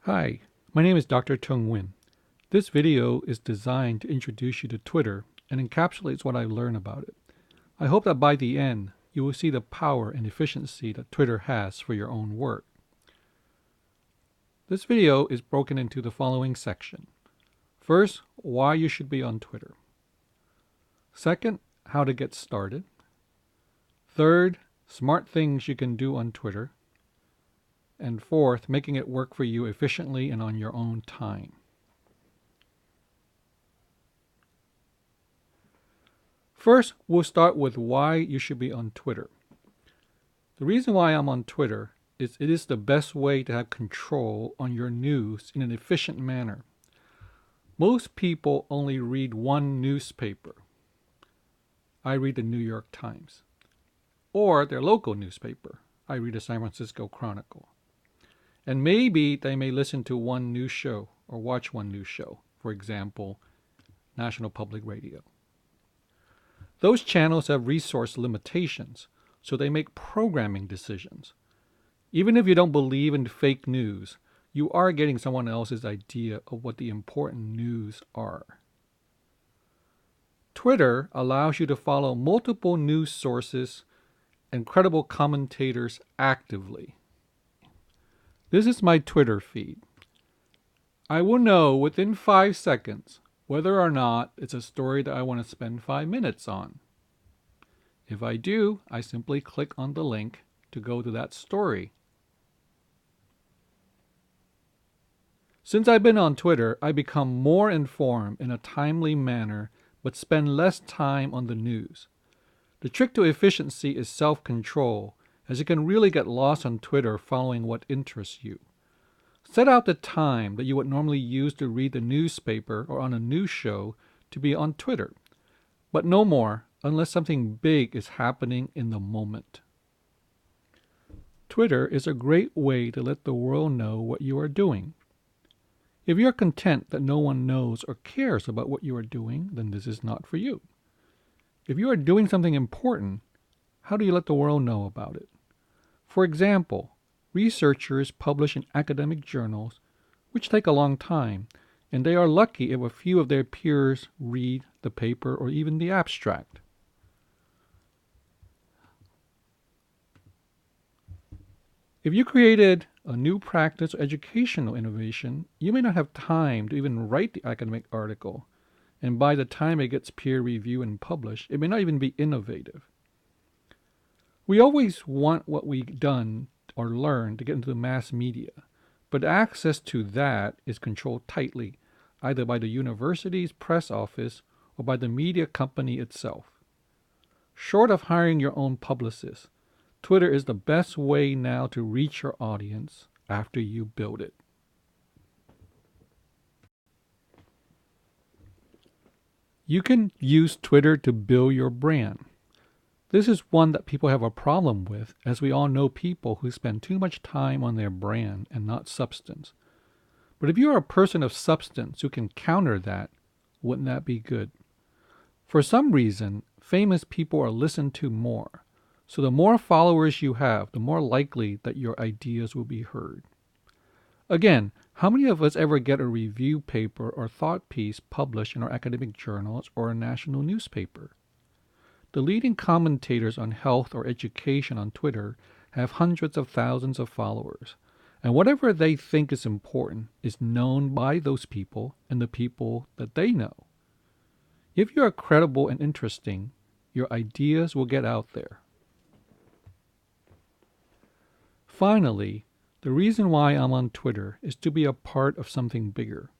Hi, my name is Dr. Tung Nguyen. This video is designed to introduce you to Twitter and encapsulates what I learned about it. I hope that by the end, you will see the power and efficiency that Twitter has for your own work. This video is broken into the following section. First, why you should be on Twitter. Second, how to get started. Third, smart things you can do on Twitter. And fourth, making it work for you efficiently and on your own time. First, we'll start with why you should be on Twitter. The reason why I'm on Twitter is it is the best way to have control on your news in an efficient manner. Most people only read one newspaper. I read the New York Times. Or their local newspaper. I read the San Francisco Chronicle. And maybe they may listen to one news show or watch one news show, for example, National Public Radio. Those channels have resource limitations, so they make programming decisions. Even if you don't believe in fake news, you are getting someone else's idea of what the important news are. Twitter allows you to follow multiple news sources and credible commentators actively. This is my Twitter feed. I will know within 5 seconds whether or not it's a story that I want to spend 5 minutes on. If I do, I simply click on the link to go to that story. Since I've been on Twitter, I become more informed in a timely manner, but spend less time on the news. The trick to efficiency is self-control, as you can really get lost on Twitter following what interests you. Set out the time that you would normally use to read the newspaper or on a news show to be on Twitter, but no more unless something big is happening in the moment. Twitter is a great way to let the world know what you are doing. If you're content that no one knows or cares about what you are doing, then this is not for you. If you are doing something important, how do you let the world know about it? For example, researchers publish in academic journals, which take a long time, and they are lucky if a few of their peers read the paper or even the abstract. If you created a new practice or educational innovation, you may not have time to even write the academic article, and by the time it gets peer reviewed and published, it may not even be innovative. We always want what we've done or learned to get into the mass media, but access to that is controlled tightly, either by the university's press office or by the media company itself. Short of hiring your own publicist, Twitter is the best way now to reach your audience after you build it. You can use Twitter to build your brand. This is one that people have a problem with, as we all know people who spend too much time on their brand and not substance. But if you are a person of substance who can counter that, wouldn't that be good? For some reason, famous people are listened to more. So the more followers you have, the more likely that your ideas will be heard. Again, how many of us ever get a review paper or thought piece published in our academic journals or a national newspaper? The leading commentators on health or education on Twitter have hundreds of thousands of followers, and whatever they think is important is known by those people and the people that they know. If you are credible and interesting, your ideas will get out there. Finally, the reason why I'm on Twitter is to be a part of something bigger.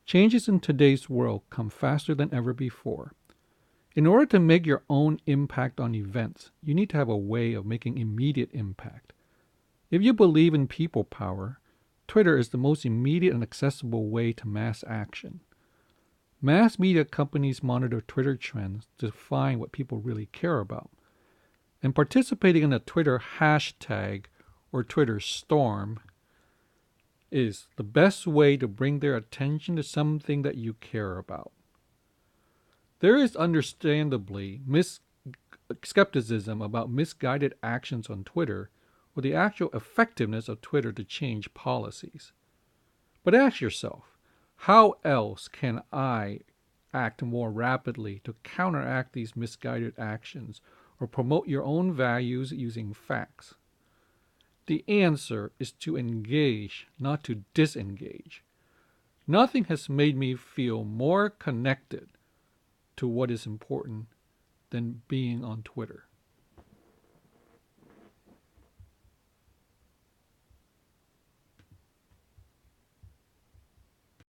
Changes in today's world come faster than ever before. In order to make your own impact on events, you need to have a way of making immediate impact. If you believe in people power, Twitter is the most immediate and accessible way to mass action. Mass media companies monitor Twitter trends to find what people really care about. And participating in a Twitter hashtag or Twitter storm is the best way to bring their attention to something that you care about. There is understandably skepticism about misguided actions on Twitter or the actual effectiveness of Twitter to change policies. But ask yourself, how else can I act more rapidly to counteract these misguided actions or promote your own values using facts? The answer is to engage, not to disengage. Nothing has made me feel more connected to what is important than being on Twitter.